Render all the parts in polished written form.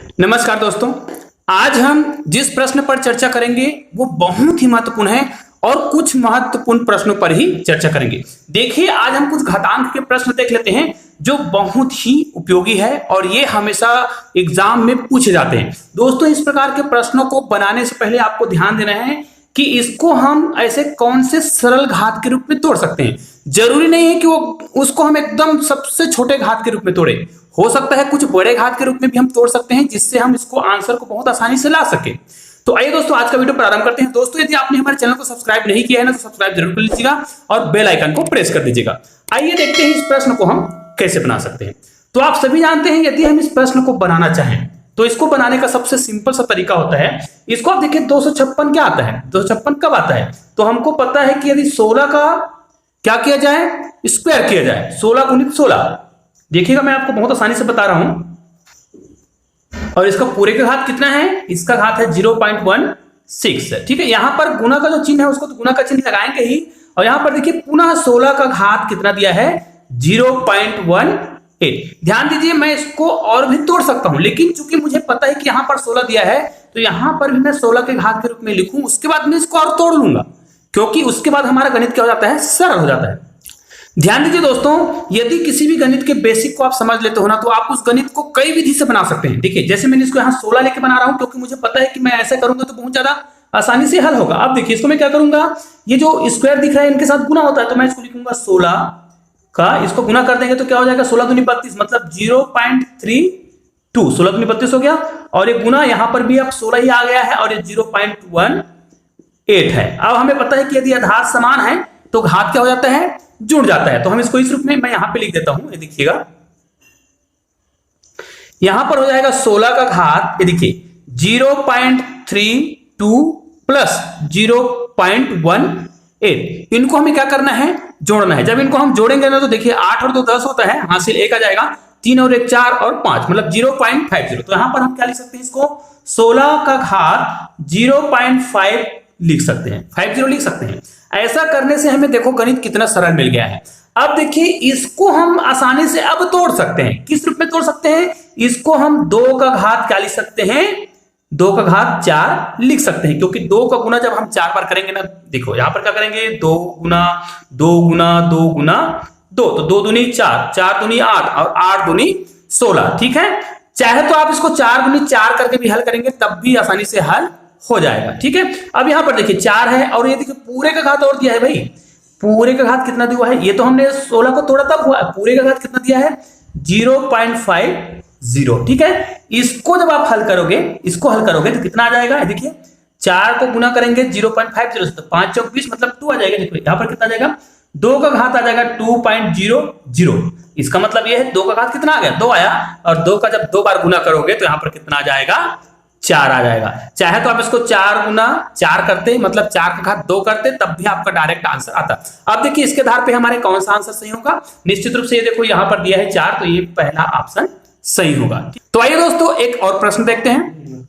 नमस्कार दोस्तों, आज हम जिस प्रश्न पर चर्चा करेंगे वो बहुत ही महत्वपूर्ण है और कुछ महत्वपूर्ण प्रश्नों पर ही चर्चा करेंगे। देखिए, आज हम कुछ घातांक के प्रश्न देख लेते हैं जो बहुत ही उपयोगी है और ये हमेशा एग्जाम में पूछे जाते हैं। दोस्तों, इस प्रकार के प्रश्नों को बनाने से पहले आपको ध्यान देना है कि इसको हम ऐसे कौन से सरल घात के रूप में तोड़ सकते हैं। जरूरी नहीं है कि वो उसको हम एकदम सबसे छोटे घात के रूप में तोड़े, हो सकता है कुछ बड़े घात के रूप में भी हम तोड़ सकते हैं जिससे हम इसको आंसर को बहुत आसानी से ला सके। तो आइए दोस्तों, आज का वीडियो प्रारंभ करते हैं। दोस्तों, यदि आपने हमारे चैनल को सब्सक्राइब नहीं किया है ना तो सब्सक्राइब जरूर कर लीजिएगा और बेल आइकन को प्रेस कर दीजिएगा। आइए देखते हैं इस प्रश्न को हम कैसे बना सकते हैं। तो आप सभी जानते हैं, यदि हम इस प्रश्न को बनाना चाहें तो इसको बनाने का सबसे सिंपल सा तरीका होता है, इसको आप देखिए 256 क्या आता है, 256 कब आता है, तो हमको पता है कि यदि 16 का क्या किया जाए, स्क्वायर किया जाए, 16 गुणित 16। देखिएगा, मैं आपको बहुत आसानी से बता रहा हूं। और इसका पूरे का घात कितना है, इसका घात है 0.16। ठीक है, यहां पर गुना का जो चिन्ह है उसको तो गुना का चिन्ह लगाएंगे ही, और यहां पर देखिए पुनः 16 का घात कितना दिया है, 0.18। ध्यान दीजिए, मैं इसको और भी तोड़ सकता हूं, लेकिन चूंकि मुझे पता है कि यहां पर 16 दिया है तो यहां पर भी मैं 16 के घात के रूप में लिखूं, उसके बाद मैं इसको और तोड़ लूंगा, क्योंकि उसके बाद हमारा गणित क्या हो जाता है, सरल हो जाता है। ध्यान दीजिए दोस्तों, यदि किसी भी गणित के बेसिक को आप समझ लेते हो ना तो आप उस गणित को कई विधि से बना सकते हैं। देखिए, जैसे मैंने इसको यहां 16 लेके बना रहा हूं क्योंकि मुझे पता है कि मैं ऐसा करूंगा तो बहुत ज्यादा आसानी से हल होगा। अब देखिए, इसको मैं क्या करूंगा, ये जो स्क्वायर दिख रहा है इनके साथ गुना होता है, तो मैं इसको लिखूंगा 16 का, इसको गुना कर देंगे तो क्या हो जाएगा, 16 दूनी 32, मतलब 0.32, 16 दूनी 32 हो गया, और ये गुना यहां पर भी अब 16 ही आ गया है और ये 0.18 है। अब हमें पता है कि यदि आधार समान है तो घात क्या हो जाता है, जुड़ जाता है। तो हम इसको इस रूप में मैं यहां पे लिख देता हूं, ये देखिएगा, यहां पर हो जाएगा 16 का घात, ये देखिए 0.32 प्लस 0.18। इनको हमें क्या करना है, जोड़ना है। जब इनको हम जोड़ेंगे ना तो देखिए 8 और 2 10 होता है, हासिल 1 आ जाएगा, 3 और 1 4 और 5 मतलब 0.50। तो यहां पर हम क्या लिख सकते हैं, इसको 16 का घात 0.5 लिख सकते हैं, 50 लिख सकते हैं। ऐसा करने से हमें देखो गणित कितना सरल मिल गया है। अब देखिए, इसको हम आसानी से अब तोड़ सकते हैं। किस रूप में तोड़ सकते हैं, इसको हम 2 का घात क्या लिख सकते हैं, 2 का घात 4 लिख सकते हैं, क्योंकि 2 का गुना जब हम 4 बार करेंगे ना, देखो यहां पर क्या करेंगे, 2 गुना 2 गुना 2 गुना 2, तो 2 दूनी 4, 4 दूनी 8 और 8 दूनी 16। ठीक है, चाहे तो आप इसको 4 दूनी 4 करके भी हल करेंगे तब भी आसानी से हल हो जाएगा। ठीक है, अब यहां पर देखिए 4 है और ये देखिए पूरे का घात और दिया है भाई, पूरे का घात कितना दिया है, ये तो हमने 16 को तोड़ा तब हुआ, पूरे का घात कितना दिया है, 0.50। ठीक है, इसको जब आप हल करोगे, इसको हल करोगे तो कितना आ जाएगा, देखिए 4 को गुना करेंगे 0.50 से तो 5 चौक 20 मतलब 2 आ जाएगा। देखो यहां पर कितना आ जाएगा, 2 का घात आ जाएगा 2.00। इसका मतलब ये है 2 का घात कितना आ गया, 2 आया, और 2 का जब 2 बार गुना करोगे तो यहां पर कितना आ जाएगा, 4 आ जाएगा। चाहे तो आप इसको 4 गुना 4 करते, मतलब 4 का घात 2 करते, तब भी आपका डायरेक्ट आंसर आता। अब देखिए, इसके आधार पे हमारे कौन सा आंसर सही होगा, निश्चित रूप से ये देखो यहां पर दिया है 4, तो ये पहला ऑप्शन सही होगा। तो आइए दोस्तों, एक और प्रश्न देखते हैं।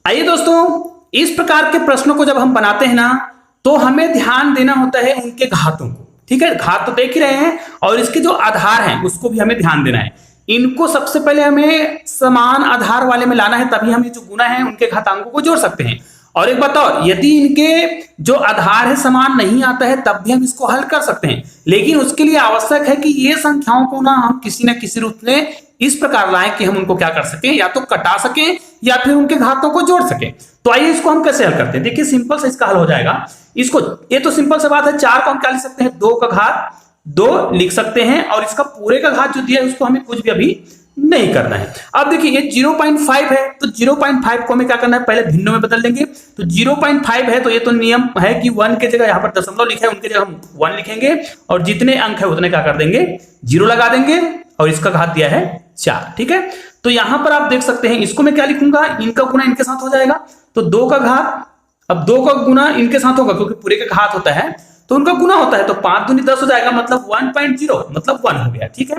आइए दोस्तों, इस प्रकार के प्रश्नों को जब हम बनाते हैं ना तो हमें ध्यान देना होता है उनके घातों को। ठीक है, घात तो देख ही रहे हैं और इसके जो आधार हैं उसको भी हमें ध्यान देना है। इनको सबसे पहले हमें समान आधार वाले में लाना है, तभी हम ये जो गुना है उनके घातांकों को जोड़ सकते हैं। और एक बताओ, यदि इनके जो आधार है समान नहीं आता है तब भी हम इसको हल कर सकते हैं, लेकिन उसके लिए आवश्यक है कि ये संख्याओं को ना हम किसी न किसी रूप में इस प्रकार लाएं कि हम उनको क्या कर सकें, या तो कटा सकें या फिर उनके घातों को जोड़ सकें। तो आइए इसको हम कैसे हल करते हैं। देखिए, सिंपल से इसका हल हो जाएगा। इसको, ये तो सिंपल सी बात है, 4 को हम क्या लिख सकते हैं, 2 का घात 2 लिख सकते हैं, और इसका पूरे का घात जो दिया है उसको हमें कुछ भी अभी नहीं करना है। अब देखिए, ये 0.5 है तो 0.5 को हमें क्या करना है, पहले भिन्नों में बदल देंगे। तो 0.5 है तो ये तो नियम है कि 1 के जगह यहां पर दशमलव लिखा है, उनके जगह हम 1 लिखेंगे, और जितने अंक है उतने क्या कर देंगे, 0 लगा देंगे, और इसका घात दिया है 4। ठीक है, तो यहां पर आप देख सकते हैं, इसको मैं क्या लिखूंगा, इनका गुना इनके साथ हो जाएगा, तो 2 का घात, अब 2 का गुना इनके साथ होगा क्योंकि पूरे का घात होता है तो उनका गुना होता है, तो 5 दूनी 10 हो जाएगा, मतलब 1.0 मतलब 1 हो गया। ठीक है,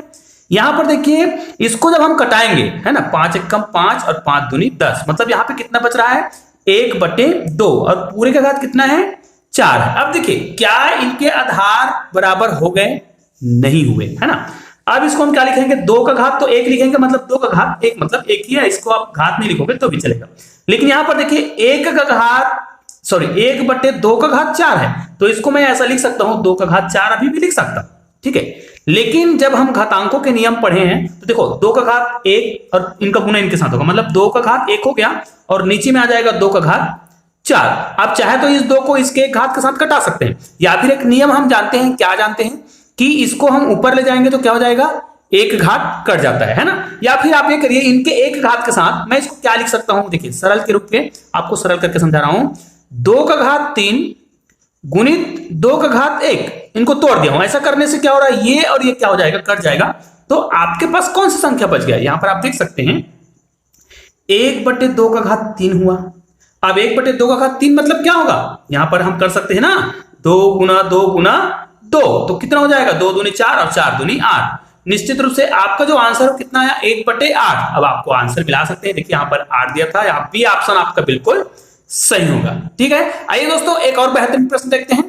यहां पर देखिए, इसको जब हम कटाएंगे है ना, 5 एकम 5 और 5 दूनी 10, मतलब यहां पे कितना बच रहा है, 1/2, और पूरे का घात कितना है, 4 है। अब देखिए, क्या इनके आधार बराबर हो गए, नहीं हुए, है ना। अब इसको हम क्या लिखेंगे, 2 का घात तो 1 लिखेंगे, मतलब 2 का घात 1 मतलब 1 ही है, इसको आप घात नहीं लिखोगे तो भी चलेगा। लेकिन यहां पर देखिए 1 का घात 1/2 का घात 4 है, तो इसको मैं ऐसा लिख सकता हूं 2 का घात 4 अभी भी लिख सकता हूं, ठीक है। लेकिन जब हम घातांकों के नियम पढ़े हैं तो देखो 2 का घात 1 और इनका गुना इनके साथ होगा, मतलब 2 का घात 1 हो गया और नीचे में आ जाएगा 2 का घात 4। आप चाहे तो इस 2 को इसके एक घात के साथ घटा सकते हैं, या फिर एक नियम हम जानते हैं, क्या जानते हैं कि इसको हम ऊपर ले जाएंगे तो क्या हो जाएगा, एक घात कट जाता है ना। या फिर आप ये करिए, इनके एक घात के साथ मैं इसको क्या लिख सकता हूं, देखिए सरल के रूप में आपको सरल करके समझा रहा हूं, 2 का घात 3 गुणित 2 का घात 1, इनको तोड़ दिया हूं। ऐसा करने से क्या हो रहा है, ये और ये क्या हो जाएगा, कट जाएगा। तो आपके पास कौन सी संख्या बच गया, यहां पर आप देख सकते हैं 1/2 का घात 3 हुआ। अब 1/2 का घात 3 मतलब क्या होगा, यहां पर हम कर सकते हैं ना 2 गुना 2 गुना 2, तो कितना हो जाएगा, 2 दूनी 4 और 4 दूनी 8। निश्चित रूप से आपका जो आंसर हो कितना आया, 1/8। अब आपको आंसर मिला सकते हैं, देखिए यहां पर 8 दिया था, यहां बी ऑप्शन आपका बिल्कुल सही होगा, ठीक है। आइए दोस्तों एक और बेहतरीन प्रश्न देखते हैं।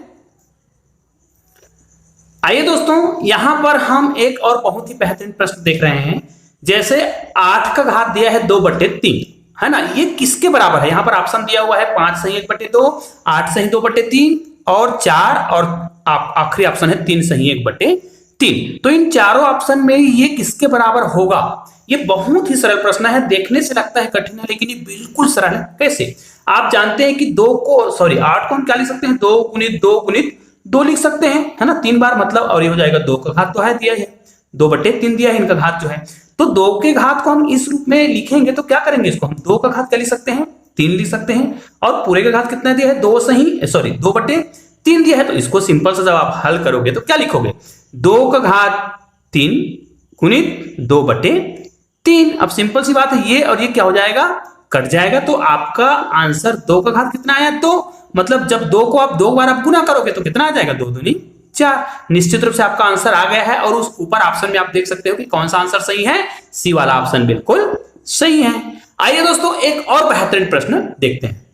आइए दोस्तों यहां पर हम एक और बहुत ही बेहतरीन प्रश्न देख रहे हैं। जैसे 8 का घात दिया है 2/3, है ना, ये किसके बराबर है, यहां पर ऑप्शन दिया हुआ है 5 सही 1/2, 8 सही 2/3 और 4, और आखिरी ऑप्शन है 3 सही 1/3। तो इन चारों ऑप्शन में ये किसके बराबर होगा। ये बहुत ही सरल प्रश्न है, देखने से लगता है कठिन है लेकिन ये बिल्कुल सरल है। कैसे, आप जानते हैं कि 8 को हम क्या लिख सकते हैं, 2 गुणित 2 गुणित 2 लिख सकते हैं, है ना, 3 बार मतलब, और ये हो जाएगा 2 का घात तो है दिया है, 2/3 दिया है इनका घात जो है। तो 2 के घात को हम इस रूप में लिखेंगे तो क्या करेंगे, इसको हम 2 का घात क्या लिख सकते हैं, 3 लिख सकते हैं। और पूरे का घात कितना दिया है, 2/3 दिया है, तो इसको सिंपल से जब आप हल करोगे तो क्या लिखोगे, 2 का घात 3 गुणित 2/3। अब सिंपल सी बात है, ये और ये क्या हो जाएगा, कट जाएगा। तो आपका आंसर 2 का घात कितना आया, 2, मतलब जब 2 को आप 2 बार आप गुना करोगे तो कितना आ जाएगा, 2 दूनी 4। निश्चित रूप से आपका आंसर आ गया है। और उस ऊपर ऑप्शन में आप देख सकते हो कि कौन सा आंसर सही है, सी वाला ऑप्शन बिल्कुल सही है। आइए दोस्तों एक और बेहतरीन प्रश्न देखते हैं।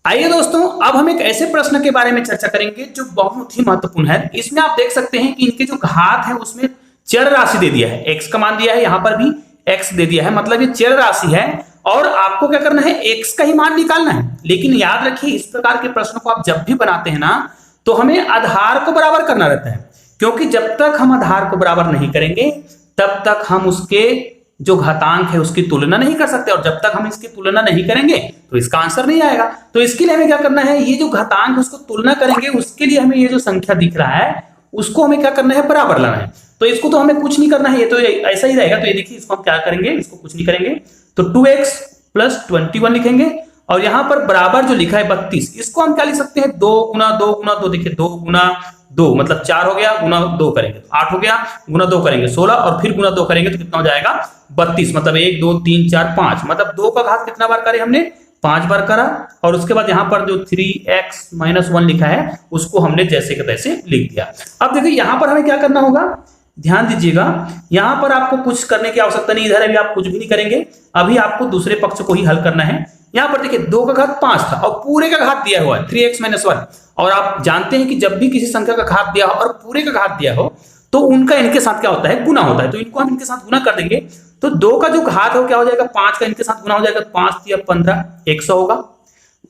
आइए दोस्तों अब हम एक ऐसे प्रश्न के बारे में चर्चा करेंगे जो बहुत ही महत्वपूर्ण है। इसमें आप देख सकते हैं कि इनके जो घात है उसमें चर राशि दे दिया है, x का मान दिया है, यहां पर भी x दे दिया है, मतलब ये चर राशि है और आपको क्या करना है, x का ही मान निकालना है। लेकिन याद रखिए इस प्रकार के प्रश्नों को आप जब भी बनाते हैं ना तो हमें आधार को बराबर करना रहता है, क्योंकि जब तक हम आधार को बराबर नहीं करेंगे तब तक हम उसके जो घातांक है उसकी तुलना नहीं कर सकते, और जब तक हम इसकी तुलना नहीं करेंगे तो इसका आंसर नहीं आएगा। तो इसके लिए हमें क्या करना है, ये जो घातांक है उसको तुलना करेंगे, उसके लिए हमें ये जो संख्या दिख रहा है उसको हमें क्या करना है, बराबर लाना है। तो इसको तो हमें कुछ नहीं करना है, ये तो ऐसा ही रहेगा। तो ये देखिए इसको हम क्या करेंगे, इसको कुछ नहीं करेंगे, तो 2x + 21 लिखेंगे, और यहां पर बराबर जो लिखा है 32, इसको हम क्या लिख सकते हैं, 2 गुना 2 गुना 2, देखिए 2 गुना 2 मतलब 4 हो गया, गुना 2 करेंगे तो 8 हो गया, गुना 2 करेंगे 16, और फिर गुना 2 करेंगे तो कितना हो जाएगा, 32, मतलब 1 2 3 4 5, मतलब 2 का घात कितना बार करे हमने, 5 बार करा। और उसके बाद यहाँ पर जो 3x - 1 लिखा है उसको हमने जैसे के तैसे लिख दिया। अब देखिए यहाँ पर हमें क्या करना होगा, ध्यान दीजिएगा, यहां पर आपको कुछ करने की आवश्यकता नहीं, इधर अभी आप कुछ भी नहीं करेंगे, अभी आपको दूसरे पक्ष को ही हल करना है। यहां पर देखिए 2 का घात 5 था और पूरे का घात दिया हुआ है 3x - 1, और आप जानते हैं कि जब भी किसी संख्या का घात दिया हो और पूरे का घात दिया हो तो उनका इनके साथ क्या होता है, गुना होता है। तो इनको हम इनके साथ गुना कर देंगे, तो 2 का जो घात हो क्या हो जाएगा, 5 का इनके साथ गुना हो जाएगा, 5 × 15 100 होगा,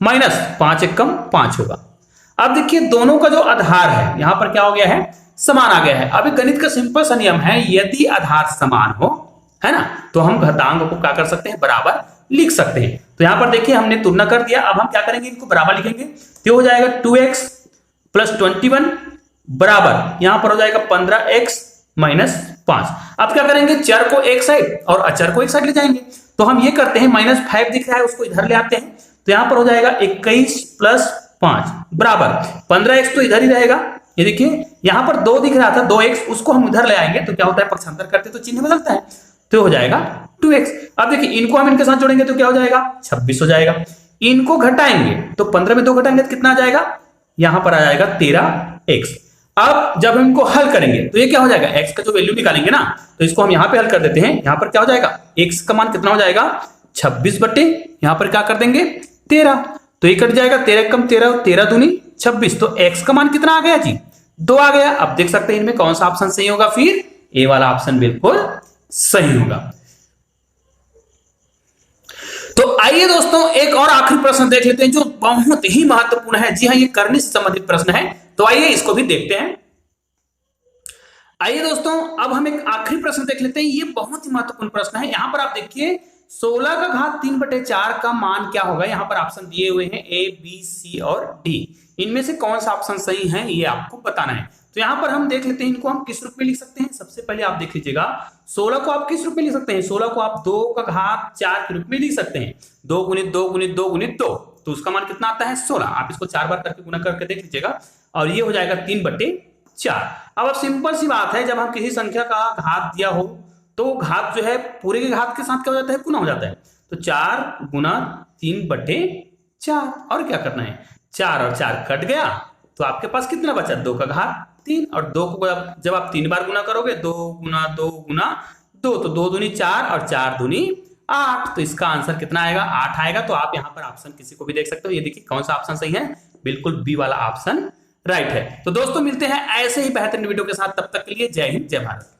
माइनस 5 × 1 = 5 होगा। अब देखिए दोनों का जो आधार है यहां पर क्या हो गया है, समान आ गया है। अभी गणित का सिंपल सा नियम है, यदि आधार समान हो, है ना, तो हम घातांक को क्या कर सकते हैं, बराबर लिख सकते हैं। तो यहां पर देखिए हमने तुलना कर दिया, अब हम क्या करेंगे, इनको बराबर लिखेंगे, तो हो जाएगा 2x + 21 बराबर यहां पर हो जाएगा 15x - 5। अब क्या करेंगे, चर को एक साइड और अचर को एक साइड ले जाएंगे। तो हम ये करते हैं, -5 दिख रहा है उसको इधर ले आते हैं, तो यहां पर हो जाएगा 21 + 5 बराबर 15x तो इधर ही रहेगा। ये देखिए यहां पर 2 दिख रहा था, 2x, उसको हम उधर ले आएंगे तो क्या होता है, पक्षांतर करते तो चिन्ह बदलता है, तो हो जाएगा 2x। अब देखिए इनको हम इनके साथ जोड़ेंगे तो क्या हो जाएगा, 26 हो जाएगा। इनको घटाएंगे तो 15 में 2 घटाएंगे तो कितना आ जाएगा, यहां पर आ जाएगा 13x। अब जब हम इनको हल करेंगे तो ये क्या हो जाएगा, x का जो वैल्यू निकालेंगे ना, तो इसको हम यहां पे हल कर देते हैं। यहां पर क्या हो जाएगा, x का मान कितना हो जाएगा, 26 बटे यहां पर क्या कर देंगे 13, तो ये कट जाएगा, 13 कम 13, 13 दूनी 26, तो x का मान कितना आ गया जी, 2 आ गया। अब देख सकते हैं इनमें कौन सा ऑप्शन सही होगा, फिर ए वाला ऑप्शन बिल्कुल सही होगा। तो आइए दोस्तों एक और आखिरी प्रश्न देख लेते हैं जो बहुत ही महत्वपूर्ण है। जी हाँ, ये करने से संबंधित प्रश्न है, तो आइए इसको भी देखते हैं। आइए दोस्तों अब हम एक आखिरी प्रश्न देख लेते हैं। ये बहुत ही महत्वपूर्ण प्रश्न है। यहां पर आप देखिए 16 का घात 3/4 का मान क्या होगा। यहां पर ऑप्शन दिए हुए हैं ए, बी, सी और डी। इनमें से कौन सा ऑप्शन सही है ये आपको बताना है। तो यहां पर हम देख लेते हैं इनको हम किस रूप में लिख सकते हैं। सबसे पहले आप देख लीजिएगा 16 को आप किस रूप में लिख सकते हैं। 16 को आप 2 का घात 4 के रूप में लिख सकते हैं। 2 गुणित 2 गुणित 2 गुणित 2, तो उसका मान कितना आता है 16। आप इसको 4 बार करके गुना करके देख लीजिएगा और ये हो जाएगा 3/4। अब सिंपल सी बात है, जब हम किसी संख्या का घात दिया हो तो घात जो है पूरे के घात के साथ क्या हो जाता है, गुना हो जाता है। तो 4 गुना 3/4 और क्या करना है, 4 और 4 कट गया तो आपके पास कितना बचा 2 का घात 3। और 2 को जब आप 3 बार गुना करोगे 2 गुना 2 गुना 2, तो 2 दूनी 4 और 4 दूनी 8, तो इसका आंसर कितना आएगा 8 आएगा। तो आप यहाँ पर ऑप्शन किसी को भी देख सकते हो। ये देखिए कौन सा ऑप्शन सही है, बिल्कुल बी वाला ऑप्शन राइट है। तो दोस्तों मिलते हैं ऐसे ही बेहतरीन वीडियो के साथ, तब तक के लिए जय हिंद जय भारत।